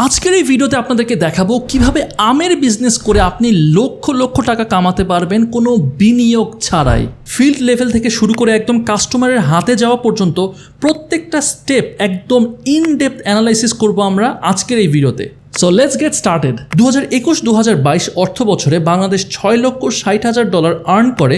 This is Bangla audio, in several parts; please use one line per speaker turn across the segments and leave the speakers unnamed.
আজকের এই ভিডিওতে আপনাদেরকে দেখাবো কিভাবে আমের বিজনেস করে আপনি লক্ষ লক্ষ টাকা কামাতে পারবেন কোনো বিনিয়োগ ছাড়াই। ফিল্ড লেভেল থেকে শুরু করে একদম কাস্টমারের হাতে যাওয়া পর্যন্ত প্রত্যেকটা স্টেপ একদম ইন ডেপথ অ্যানালাইসিস করবো আমরা আজকের এই ভিডিওতে। So let's get started. 2021-2022 অর্থ বছরে বাংলাদেশ $6,60,000 আর্ন করে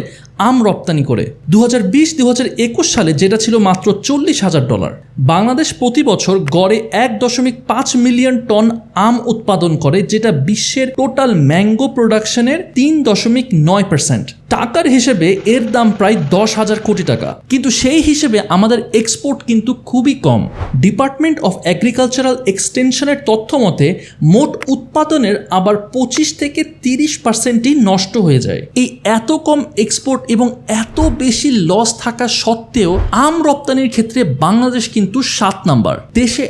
আম রপ্তানি করে। 2020-2021 সালে যেটা ছিল মাত্র $40,000। বাংলাদেশ প্রতি বছর গড়ে 1.5 মিলিয়ন টন আম উৎপাদন করে, যেটা বিশ্বের টোটাল ম্যাঙ্গো প্রোডাকশনের 3.9%। টাকার হিসেবে এর দাম প্রায় 10,000 কোটি টাকা, কিন্তু সেই হিসেবে আমাদের এক্সপোর্ট কিন্তু খুবই কম। ডিপার্টমেন্ট অফ এগ্রিকালচারাল এক্সটেনশনের তথ্য মতে মোট উৎপাদনের আবার 25-30%ই নষ্ট হয়ে যায়। এই এত কম এক্সপোর্ট এবং এত বেশি লস থাকা সত্ত্বেও আম রপ্তানির ক্ষেত্রে বাংলাদেশ কিন্তু 7 নাম্বার। দেশে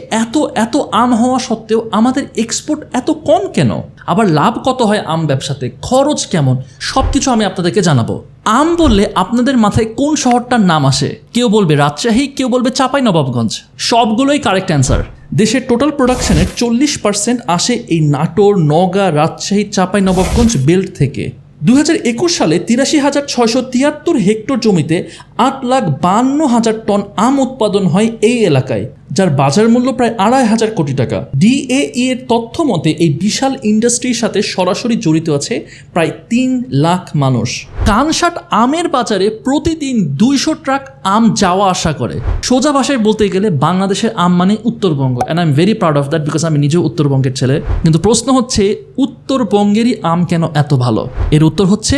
এত আম হওয়া সত্ত্বেও আমাদের এক্সপোর্ট এত কম কেন? আবার লাভ কত হয় আম ব্যবসাতে, খরচ কেমন, সবকিছু আমি আপনাদেরকে জানাবো। আম বললে আপনাদের মাথায় কোন শহরটার নাম আসে? কেউ বলবে রাজশাহী, কেউ বলবে চাঁপাইনবাবগঞ্জ। সবগুলোই কারেক্ট অ্যান্সার। দেশের টোটাল প্রোডাকশনের 40% আসে এই নাটোর, নওগাঁ, রাজশাহী, চাঁপাইনবাবগঞ্জ বেল্ট থেকে। 2021 সালে 83,673 হেক্টর জমিতে 8,52,000 টন আম উৎপাদন হয় এই এলাকায়, যার বাজার মূল্য প্রায় 2,500 কোটি টাকা। ডিএই এর তথ্য মতে এই বিশাল ইন্ডাস্ট্রির সাথে সরাসরি জড়িত আছে প্রায় 3 লাখ মানুষ। কানসাট আমের বাজারে প্রতিদিন 200 ট্রাক আম যাওয়া আসা করে। সোজা ভাষায় বলতে গেলে বাংলাদেশের আম মানে Uttarbanga, and I am very proud of that because আমি নিজেও উত্তরবঙ্গের ছেলে। কিন্তু প্রশ্ন হচ্ছে উত্তরবঙ্গেরই আম কেন এত ভালো? এর উত্তর হচ্ছে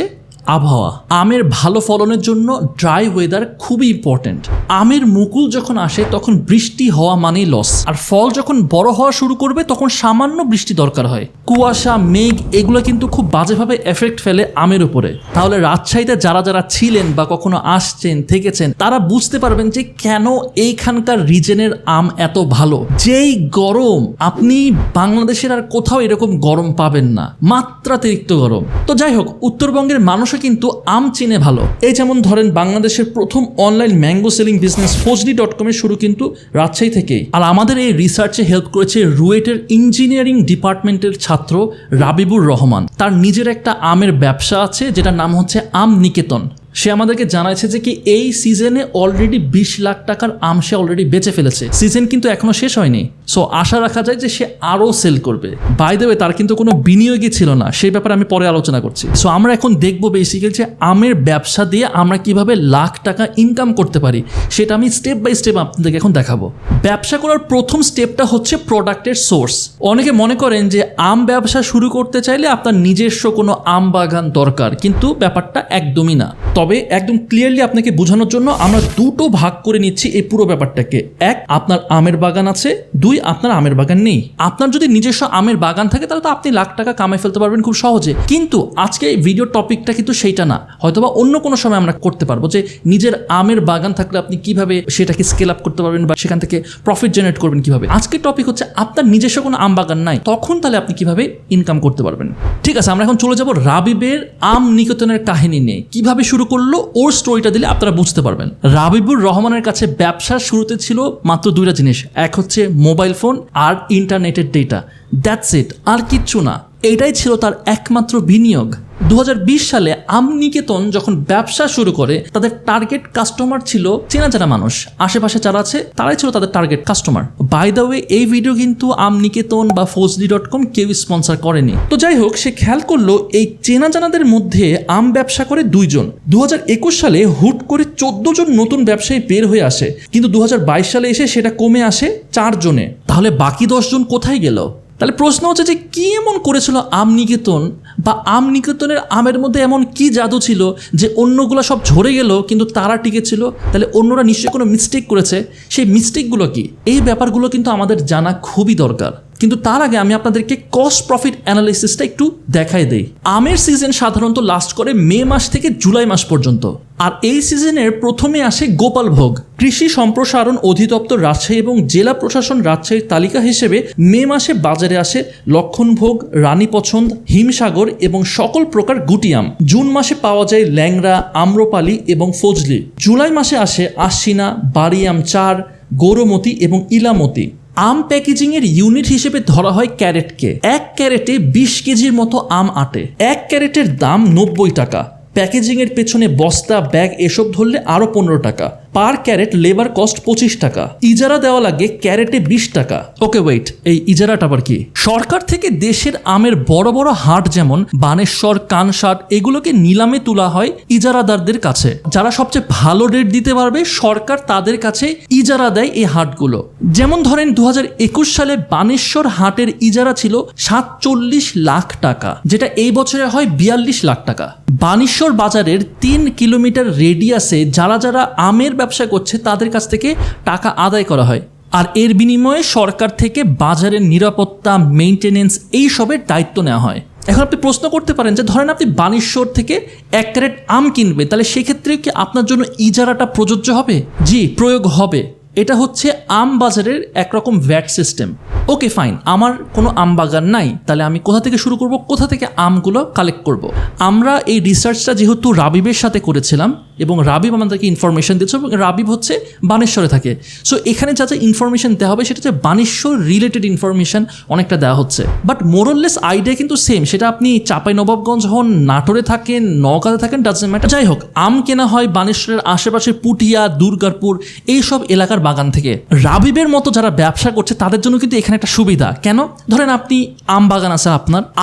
আবহাওয়া। আমের ভালো ফলনের জন্য ড্রাই ওয়েদার খুবই ইম্পর্টেন্ট। আমের মুকুল যখন আসে তখন বৃষ্টি হওয়া মানেই লস, আর ফল যখন বড় হওয়া শুরু করবে তখন সামান্য বৃষ্টি দরকার হয়। কুয়াশা, মেঘ এগুলো কিন্তু খুব বাজেভাবে এফেক্ট ফেলে আমের উপরে। তাহলে রাজশাহীতে যারা ছিলেন বা কখনো আসছেন থেকেছেন তারা বুঝতে পারবেন যে কেন এইখানকার রিজনের আম এত ভালো। যেই গরম, আপনি বাংলাদেশের আর কোথাও এরকম গরম পাবেন না, মাত্রাতিরিক্ত গরম। তো যাই হোক, উত্তরবঙ্গের মানুষ কিন্তু আম চিনে ভালো। এই যেমন ধরেন বাংলাদেশের প্রথম অনলাইন ম্যাঙ্গো সেলিং বিজনেস ফজলি.com এর শুরু কিন্তু রাজশাহী থেকেই। আর আমাদের এই রিসার্চে হেল্প করেছে রুয়েটের ইঞ্জিনিয়ারিং ডিপার্টমেন্টের ছাত্র রাবিবুর রহমান। তার নিজের একটা আমের ব্যবসা আছে যেটার নাম হচ্ছে আম নিকেতন। সে আমাদেরকে জানাইছে যে কি এই সিজনে অলরেডি 20 লাখ টাকার আম সে অলরেডি বেচে ফেলেছে। সিজন কিন্তু এখনো শেষ হয়নি, সো আশা রাখা যায় যে সে আরও সেল করবে। বাই দ্য ওয়ে, তার কিন্তু কোনো বিনিয়োগই ছিল না, সেই ব্যাপারে আমি পরে আলোচনা করছি। সো আমরা এখন দেখবো বেসিক্যালি যে আমের ব্যবসা দিয়ে আমরা কিভাবে লাখ টাকা ইনকাম করতে পারি, সেটা আমি স্টেপ বাই স্টেপ আপনাদেরকে এখন দেখাবো। ব্যবসা করার প্রথম স্টেপটা হচ্ছে প্রোডাক্টের সোর্স। অনেকে মনে করেন যে আম ব্যবসা শুরু করতে চাইলে আপনার নিজস্ব কোনো আম বাগান দরকার, কিন্তু ব্যাপারটা একদমই না। তবে একদম ক্লিয়ারলি আপনাকে বোঝানোর জন্য আমরা দুটো ভাগ করে নিচ্ছি এই পুরো ব্যাপারটাকে। এক, আপনার আমের বাগান আছে। 2, আপনার আমের বাগান নেই। আপনার যদি নিজস্ব আমের বাগান থাকে তাহলে তো আপনি লাখ টাকা কামাই ফেলতে পারবেন খুব সহজে। কিন্তু আজকে এই ভিডিও টপিকটা কিন্তু সেইটা না, হয়তোবা অন্য কোনো সময় আমরা করতে পারবো যে নিজের আমের বাগান থাকলে আপনি কিভাবে সেটাকে স্কেল আপ করতে পারবেন বা সেখান থেকে প্রফিট জেনারেট করবেন কিভাবে। আজকের টপিক হচ্ছে আপনার নিজস্ব কোনো আম বাগান নাই, তখন তাহলে আপনি কিভাবে ইনকাম করতে পারবেন। ঠিক আছে, আমরা এখন চলে যাব রাবিবের আম নিকেতনের কাহিনী নিয়ে। কিভাবে শুরু করলো ওর স্টোরিটা দিলে আপনারা বুঝতে পারবেন। রাবিবুর রহমানের কাছে ব্যবসার শুরুতে ছিল মাত্র 2টা জিনিস, এক হচ্ছে মোবাইল ফোন আর ইন্টারনেটের ডেটা। দ্যাটস ইট, আর কিচ্ছু না। এটাই ছিল তার একমাত্র বিনিয়োগ। 2020 সালে আম নিকেতন যখন ব্যবসা শুরু করে তাদের টার্গেট কাস্টমার ছিল চেনা জানা মানুষ, আশেপাশে যারা আছে তারাই ছিল তাদের target customer. By the way, এই ভিডিও কিন্তু আম নিকেতন বা ফজলি.com কেউ স্পন্সর করেনি। তো যাই হোক, সে খেয়াল করলো এই চেনা জানাদের মধ্যে আম ব্যবসা করে 2 জন। 2021 সালে হুট করে 14 জন নতুন ব্যবসায়ী বের হয়ে আসে, কিন্তু 2022 সালে এসে সেটা কমে আসে 4 জনে। তাহলে বাকি 10 জন কোথায় গেল? তাহলে প্রশ্ন হচ্ছে যে কি এমন করেছিল আম নিকেতন, বা আম নিকেতনের আমের মধ্যে এমন কি জাদু ছিল যে অন্যগুলো সব ঝরে গেল কিন্তু তারা টিকে ছিল? তাহলে অন্যরা নিশ্চয়ই কোনো মিস্টেক করেছে। সেই মিস্টেকগুলো কি? এই ব্যাপারগুলো কিন্তু আমাদের জানা খুবই দরকার। কিন্তু তার আগে আমি আপনাদেরকে কস্ট প্রফিট অ্যানালাইসিসটা একটু দেখাই দেই। আমের সিজন সাধারণত লাস্ট করে মে মাস থেকে জুলাই মাস পর্যন্ত, আর এই সিজনের প্রথমে আসে গোপালভোগ। কৃষি সম্প্রসারণ অধিদপ্তর রাজশাহী এবং জেলা প্রশাসন রাজশাহীর তালিকা হিসেবে মে মাসে বাজারে আসে লক্ষণভোগ, রানী পছন্দ, হিমসাগর এবং সকল প্রকার গুটি আম। জুন মাসে পাওয়া যায় ল্যাংড়া, আম্রপালি এবং ফজলি। জুলাই মাসে আসে আশ্বিনা, বাড়িয়াম 4, গৌরমতি এবং ইলামতি। আম প্যাকেজিংয়ের ইউনিট হিসেবে ধরা হয় ক্যারেটকে। 1 ক্যারেটে 20 কেজির মতো আম আটে। 1 ক্যারেটের দাম 90 টাকা। প্যাকেজিংয়ের পেছনে বস্তা, ব্যাগ এসব ধরলে আরও 15 টাকা। পার ক্যারেট লেবার কস্ট 25 টাকা। ইজারা দেওয়া লাগে ক্যারেটে 20 টাকা। ওকে ওয়েট, এই ইজারাটা আবার কি? সরকার থেকে দেশের আমের বড় বড় হাট যেমন বানেশ্বর, কানসাট এগুলোকে নিলামে তোলা হয় ইজারাদারদের কাছে। যারা সবচেয়ে ভালো রেট দিতে পারবে সরকার তাদের কাছে ইজারা দেয় এই হাটগুলো। যেমন ধরেন 2021 সালে বানেশ্বর হাটের ইজারা ছিল 47 লাখ টাকা, যেটা এই বছরে হয় 42 লাখ টাকা। বানেশ্বর বাজারের 3 কিলোমিটার রেডিয়াসে যারা যারা আমের ব্যবসা করছে তাদের কাছ থেকে টাকা আদায় করা হয়, আর এর বিনিময়ে সরকার থেকে বাজারের নিরাপত্তা, মেইনটেনেন্স এইসবের দায়িত্ব নেওয়া হয়। এখন আপনি প্রশ্ন করতে পারেন যে ধরেন আপনি বানেশ্বর থেকে 1 ক্যারেট আম কিনবে, তাহলে সেক্ষেত্রে কি আপনার জন্য ইজারাটা প্রযোজ্য হবে? জি, প্রয়োগ হবে। এটা হচ্ছে আম বাজারের একরকম ভ্যাট সিস্টেম। ওকে ফাইন, আমার কোনো আম বাগান নাই, তাহলে আমি কোথা থেকে শুরু করব, কোথা থেকে আমগুলো কালেক্ট করব? আমরা এই রিসার্চটা যেহেতু রাবিবের সাথে করেছিলাম এবং রাবিব আমাদেরকে ইনফরমেশন দিচ্ছে, এবং রাবিব হচ্ছে বানেশ্বরে থাকে। সো এখানে যা যা ইনফরমেশন দেওয়া হবে সেটা হচ্ছে বানেশ্বর রিলেটেড ইনফরমেশন অনেকটা দেওয়া হচ্ছে, বাট মোরললেস আইডিয়া কিন্তু সেম। সেটা আপনি চাঁপাইনবাবগঞ্জ হন, নাটোরে থাকেন, নওগাঁতে থাকেন, ডাজন্ট ম্যাটার। যাই হোক, আম কেনা হয় বানেশ্বরের আশেপাশে পুঠিয়া, দুর্গাপুর এইসব এলাকার বাগান থেকে। রাবিবের মতো যারা ব্যবসা করছে তাদের জন্য কিন্তু এখানে একটা সুবিধা। কেন? ধরেন আপনি আম বাগান আছে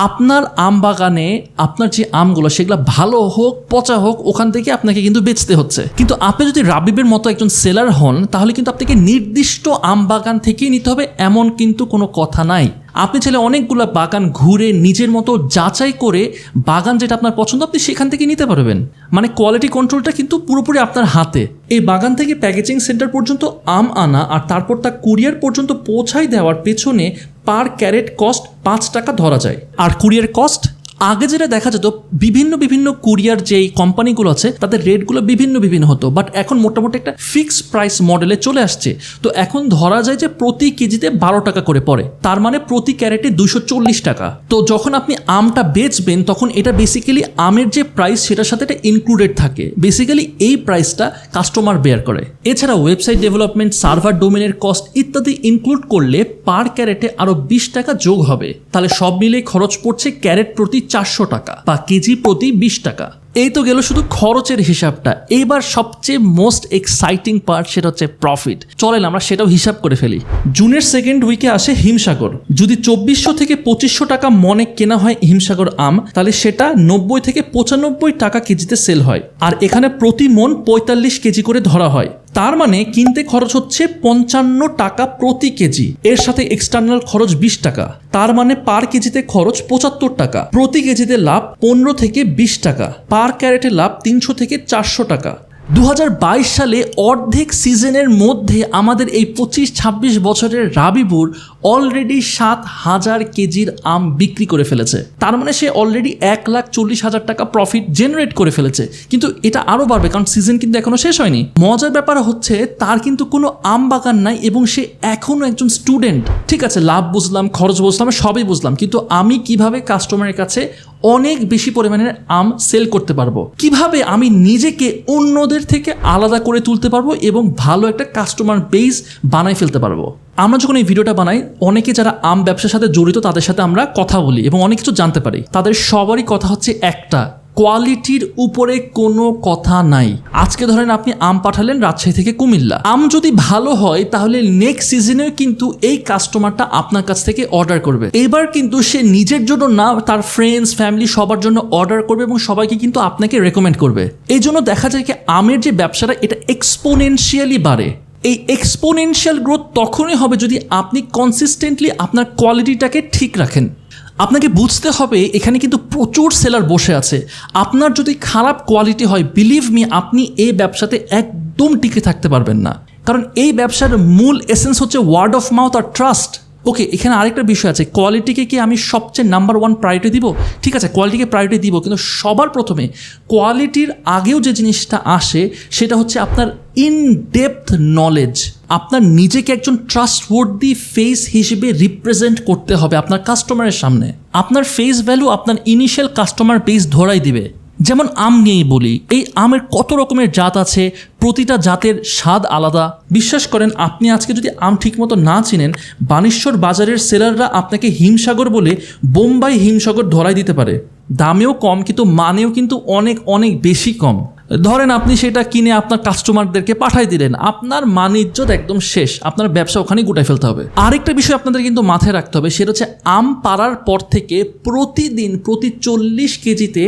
আপনার আম বাগানে আপনার যে আমগুলো সেগুলো ভালো হোক পচা হোক ওখান থেকে আপনাকে কিন্তু বেচতে হচ্ছে। কিন্তু আপনি যদি রাবিবের মতো একজন সেলার হন তাহলে কিন্তু আপনাকে নির্দিষ্ট আম বাগান থেকেই নিতে হবে এমন কিন্তু কোনো কথা নাই। আপনি চাইলে অনেকগুলো বাগান ঘুরে নিজের মতো যাচাই করে বাগান যেটা আপনার পছন্দ আপনি সেখান থেকে নিতে পারবেন। মানে কোয়ালিটি কন্ট্রোলটা কিন্তু পুরোপুরি আপনার হাতে। এই বাগান থেকে প্যাকেজিং সেন্টার পর্যন্ত আম আনা আর তারপর তা কুরিয়ার পর্যন্ত পৌঁছাই দেওয়ার পেছনে পার ক্যারেট কস্ট 5 টাকা ধরা যায়। আর কুরিয়ার কস্ট আগে যেটা দেখা যেত বিভিন্ন কুরিয়ার যেই কোম্পানিগুলো আছে তাদের রেটগুলো বিভিন্ন হতো, বাট এখন মোটামুটি একটা ফিক্সড প্রাইস মডেলে চলে আসছে। তো এখন ধরা যায় যে প্রতি কেজিতে 12 টাকা করে পড়ে, তার মানে প্রতি ক্যারেটে 240 টাকা। তো যখন আপনি আমটা বেচবেন তখন এটা বেসিক্যালি আমের যে প্রাইস সেটার সাথে এটা ইনক্লুডেড থাকে। বেসিক্যালি এই প্রাইসটা কাস্টমার বেয়ার করে। এছাড়া ওয়েবসাইট ডেভেলপমেন্ট, সার্ভার ডোমেনের কস্ট ইত্যাদি ইনক্লুড করলে পার ক্যারেটে আরো 20 টাকা যোগ হবে। তাহলে সব মিলে খরচ পড়ছে ক্যারেট প্রতি 400 টাকা বা কেজি প্রতি 20 টাকা। এই তো গেল শুধু খরচের হিসাবটা। এইবার সবচেয়ে মোস্ট এক্সাইটিং পার্ট, সেটা হচ্ছে প্রফিট। চলেন আমরা সেটাও হিসাব করে ফেলি। জুনের সেকেন্ড উইকে আসে হিমসাগর। যদি 2400 থেকে 2500 টাকা মনে কেনা হয় হিমসাগর আম, তাহলে সেটা 90 থেকে 95 টাকা কেজিতে সেল হয়। আর এখানে প্রতি মন 45 কেজি করে ধরা হয়। তার মানে কিনতে খরচ হচ্ছে 55 টাকা প্রতি কেজি। এর সাথে এক্সটার্নাল খরচ 20 টাকা। তার মানে পার কেজিতে খরচ 75 টাকা। প্রতি কেজিতে লাভ 15 থেকে 20 টাকা। পার ক্যারেটে লাভ 300 থেকে 400 টাকা। 2022 সালে অর্ধেক সিজনের মধ্যে আমাদের এই 25-26 বছরের রাবিবুর অলরেডি 7,000 কেজির আম বিক্রি করে ফেলেছে। তার মানে সে অলরেডি 1,40,000 টাকা প্রফিট জেনারেট করে ফেলেছে। কিন্তু এটা আরও বাড়বে, কারণ সিজন কিন্তু এখনো শেষ হয়নি। মজার ব্যাপার হচ্ছে তার কিন্তু কোনো আম বাগান নাই এবং সে এখনো একজন স্টুডেন্ট। ঠিক আছে, লাভ বুঝলাম, খরচ বুঝলাম, সবই বুঝলাম, কিন্তু আমি কিভাবে কাস্টমারের কাছে অনেক বেশি পরিমাণের আম সেল করতে পারবো, কিভাবে আমি নিজেকে অন্যদের থেকে আলাদা করে তুলতে পারবো এবং ভালো একটা কাস্টমার বেস বানাই ফেলতে পারবো। আমরা যখন এই ভিডিওটা বানাই অনেকে যারা আম ব্যবসার সাথে জড়িত তাদের সাথে আমরা কথা বলি এবং অনেক কিছু জানতে পারি। তাদের সবারই কথা হচ্ছে একটা, কোয়ালিটির উপরে কোনো কথা নাই। আজকে ধরেন আপনি আম পাঠালেন রাজশাহী থেকে কুমিল্লা, আম যদি ভালো হয় তাহলে নেক্সট সিজনেও কিন্তু এই কাস্টমারটা আপনার কাছ থেকে অর্ডার করবে। এবার কিন্তু সে নিজের জন্য না, তার ফ্রেন্ডস, ফ্যামিলি সবার জন্য অর্ডার করবে এবং সবাইকে কিন্তু আপনাকে রেকমেন্ড করবে। এই জন্য দেখা যায় কি আমের যে ব্যবসাটা এটা এক্সপোনেনশিয়ালি বাড়ে। এই এক্সপোনেনশিয়াল গ্রোথ তখনই হবে যদি আপনি কনসিস্টেন্টলি আপনার কোয়ালিটিটাকে ঠিক রাখেন। আপনাকে বুঝতে হবে এখানে কিন্তু প্রচুর সেলার বসে আছে। আপনার যদি খারাপ কোয়ালিটি হয়, বিলিভ মি, আপনি এই ব্যবসাতে একদম টিকে থাকতে পারবেন না। কারণ এই ব্যবসার মূল এসেন্স হচ্ছে ওয়ার্ড অফ মাউথ আর ট্রাস্ট। ওকে, এখানে আরেকটা বিষয় আছে, কোয়ালিটিকে কি আমি সবচেয়ে নাম্বার 1 প্রায়োরিটি দিব? ঠিক আছে, কোয়ালিটিকে প্রায়োরিটি দিব, কিন্তু সবার প্রথমে কোয়ালিটির আগেও যে জিনিসটা আসে সেটা হচ্ছে আপনার ইন ডেপথ নলেজ। আপনার নিজেকে একজন ট্রাস্টওয়ার্দি ফেস হিসেবে রিপ্রেজেন্ট করতে হবে আপনার কাস্টমারের সামনে। আপনার ফেস ভ্যালু আপনার ইনিশিয়াল কাস্টমার বেস ধরাই দিবে। যেমন আম নিয়েই বলি, এই আমের কত রকমের জাত আছে, প্রতিটা জাতের স্বাদ আলাদা। বিশ্বাস করেন, আপনি আজকে যদি আম ঠিকমতো না চিনেন, বানেশ্বর বাজারের সেলাররা আপনাকে হিমসাগর বলে বোম্বাই হিমসাগর ধরাই দিতে পারে। দামেও কম, কিন্তু মানেও কিন্তু অনেক অনেক বেশি কম। ধরেন আপনি সেটা কিনে আপনার কাস্টমারদেরকে পাঠাই দিলেন, আপনার মান ইজ্জত একদম শেষ, আপনার ব্যবসা ওখানেই গুটাই ফেলতে হবে। আরেকটা বিষয় আপনাদের কিন্তু মাথায় রাখতে হবে, সেটা হচ্ছে আম পাড়ার পর থেকে প্রতিদিন প্রতি 40 কেজিতে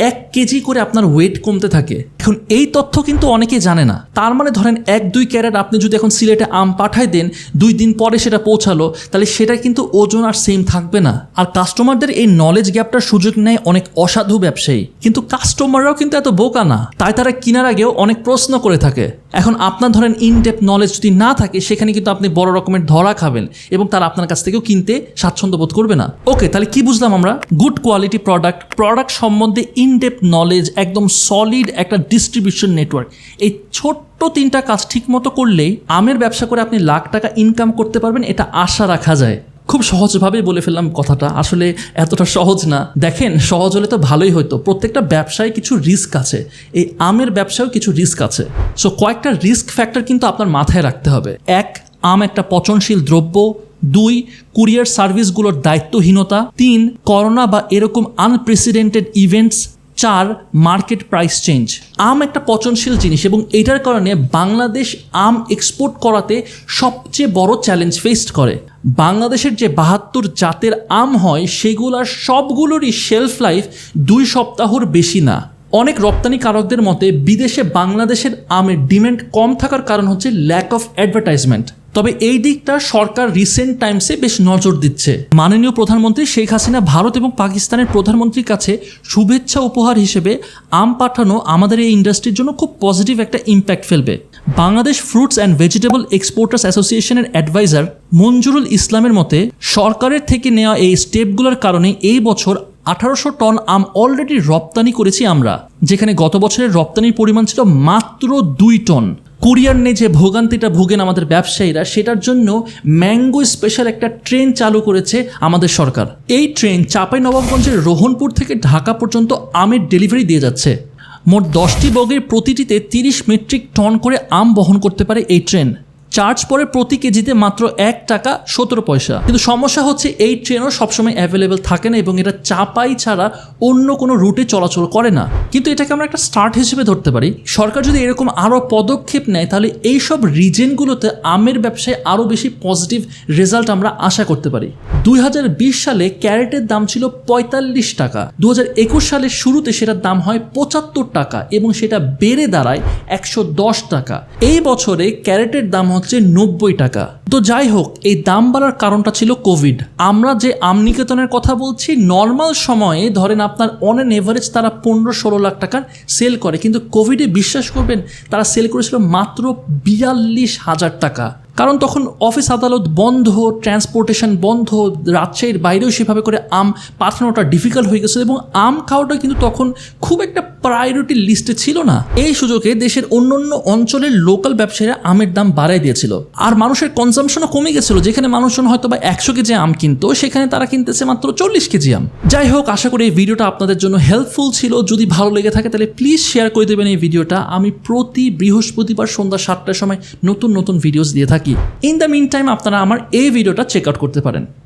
1 কেজি করে আপনার ওয়েট কমতে থাকে। এখন এই তথ্য কিন্তু অনেকেই জানে না। তার মানে ধরেন 1-2 ক্যারেট আপনি যদি এখন সিলেটে আম পাঠাই দেন, 2 দিন পরে সেটা পৌঁছালো, তাহলে সেটা কিন্তু ওজন আর সেম থাকবে না। আর কাস্টমারদের এই নলেজ গ্যাপটার সুযোগ নেয় অনেক অসাধু ব্যবসায়ী, কিন্তু কাস্টমাররাও কিন্তু এত বোকা না, তাই তারা কেনার আগেও অনেক প্রশ্ন করে থাকে। এখন আপনার ধরেন ইনডেপথ নলেজ যদি না থাকে, সেখানে কিন্তু আপনি বড় রকমের ধরা খাবেন এবং তারা আপনার কাছ থেকেও কিনতে স্বাচ্ছন্দ্য বোধ করবে না। ওকে, তাহলে কি বুঝলাম আমরা? গুড কোয়ালিটি প্রোডাক্ট সম্বন্ধে ইনডেপথ নলেজ, একদম সলিড একটা ডিস্ট্রিবিউশন নেটওয়ার্ক, এই ছোট্ট 3টা কাজ ঠিক মতো করলেই আমের ব্যবসা করে আপনি লাখ টাকা ইনকাম করতে পারবেন, এটা আশা রাখা যায়। খুব সহজভাবেই বলে ফেললাম কথাটা, আসলে এতটা সহজ না। দেখেন, সহজ হলে তো ভালোই হতো। প্রত্যেকটা ব্যবসায় কিছু রিস্ক আছে, এই আমের ব্যবসায়ও কিছু রিস্ক আছে। সো কয়েকটা রিস্ক ফ্যাক্টর কিন্তু আপনার মাথায় রাখতে হবে। 1, আম একটা পচনশীল দ্রব্য। 2, কুরিয়ার সার্ভিসগুলোর দায়িত্বহীনতা। 3, করোনা বা এরকম unprecedented events. 4, market price change. আম একটা পচনশীল জিনিস এবং এটার কারণে বাংলাদেশ আম এক্সপোর্ট করাতে সবচেয়ে বড় চ্যালেঞ্জ ফেস করে। বাংলাদেশের যে 72 জাতের আম হয়, সেগুলোর সবগুলোরই শেলফ লাইফ 2 সপ্তাহর বেশি না। অনেক রপ্তানিকারকদের মতে বিদেশে বাংলাদেশের আমের ডিমান্ড কম থাকার কারণ হচ্ছে ল্যাক অফ অ্যাডভার্টাইজমেন্ট। তবে এই দিকটা সরকার রিসেন্ট টাইমসে বেশ নজর দিচ্ছে। মাননীয় প্রধানমন্ত্রী শেখ হাসিনা ভারত এবং পাকিস্তানের প্রধানমন্ত্রীর কাছে শুভেচ্ছা উপহার হিসেবে আম পাঠানো আমাদের এই ইন্ডাস্ট্রির জন্য খুব পজিটিভ একটা ইম্প্যাক্ট ফেলবে। Bangladesh fruits and vegetable exporters অ্যাসোসিয়েশনের অ্যাডভাইজার মঞ্জুরুল ইসলামের মতে, সরকারের থেকে নেওয়া এই স্টেপগুলোর কারণে এই বছর 1800 টন আম অলরেডি রপ্তানি করেছি আমরা, যেখানে গত বছরের রপ্তানির পরিমাণ ছিল মাত্র 2 টন। কুরিয়ার নিয়ে যে ভোগান্তিটা ভোগেন আমাদের ব্যবসায়ীরা, সেটার জন্য ম্যাঙ্গো স্পেশাল একটা ট্রেন চালু করেছে আমাদের সরকার। এই ট্রেন চাঁপাইনবাবগঞ্জের রোহনপুর থেকে ঢাকা পর্যন্ত আমের ডেলিভারি দিয়ে যাচ্ছে। মোট 10টি বগির প্রতিটিতে 30 মেট্রিক টন করে আম বহন করতে পারে এই ট্রেন। চার্জ পড়ে প্রতি কেজিতে মাত্র 1 টাকা 17 পয়সা। কিন্তু সমস্যা হচ্ছে এই ট্রেনও সবসময় অ্যাভেলেবেল থাকে না এবং এটা চাপাই ছাড়া অন্য কোনো রুটে চলাচল করে না। কিন্তু এটাকে আমরা একটা স্টার্ট হিসেবে ধরতে পারি। সরকার যদি এরকম আরও পদক্ষেপ নেয়, তাহলে এইসব রিজনগুলোতে আমের ব্যবসায় আরও বেশি পজিটিভ রেজাল্ট আমরা আশা করতে পারি। 2020 সালে ক্যারেটের দাম ছিল 45 টাকা। 2021 সালের শুরুতে সেটার দাম হয় 75 টাকা এবং সেটা বেড়ে দাঁড়ায় 110 টাকা। এই বছরে ক্যারেটের দাম হচ্ছে 90 টাকা। তো যাই হোক, এই দাম বাড়ার কারণটা ছিল কোভিড। আমরা যে আম নিকেতনের কথা বলছি, নর্মাল সময়ে ধরেন আপনার অন অ্যান এভারেজ তারা 15-16 লাখ টাকার সেল করে, কিন্তু কোভিডে বিশ্বাস করবেন তারা সেল করেছিল মাত্র 42,000 টাকা। কারণ তখন অফিস আদালত বন্ধ, ট্রান্সপোর্টেশন বন্ধ, রাজশাহীর বাইরেও সেভাবে করে আম পাঠানোটা ডিফিকাল্ট হয়ে গেছে এবং আম খাওয়াটা কিন্তু তখন খুব একটা প্রায়োরিটি লিস্টে ছিল না। এই সুযোগে দেশের অন্যান্য অঞ্চলের লোকাল ব্যবসায়ীরা আমের দাম বাড়ায় দিয়েছিল আর মানুষের কনজামশনও কমে গেছিল। যেখানে মানুষজন হয়তো বা 100 কেজি আম কিনতো, সেখানে তারা কিনতেছে মাত্র 40 কেজি আম। যাই হোক, আশা করি এই ভিডিওটা আপনাদের জন্য হেল্পফুল ছিল। যদি ভালো লেগে থাকে তাহলে প্লিজ শেয়ার করে দেবেন এই ভিডিওটা। আমি প্রতি বৃহস্পতিবার সন্ধ্যা 7টার সময় নতুন নতুন ভিডিওস দিয়ে থাকি। ইন দ্য মিন টাইম আপনারা আমার এই ভিডিওটা চেক আউট করতে পারেন।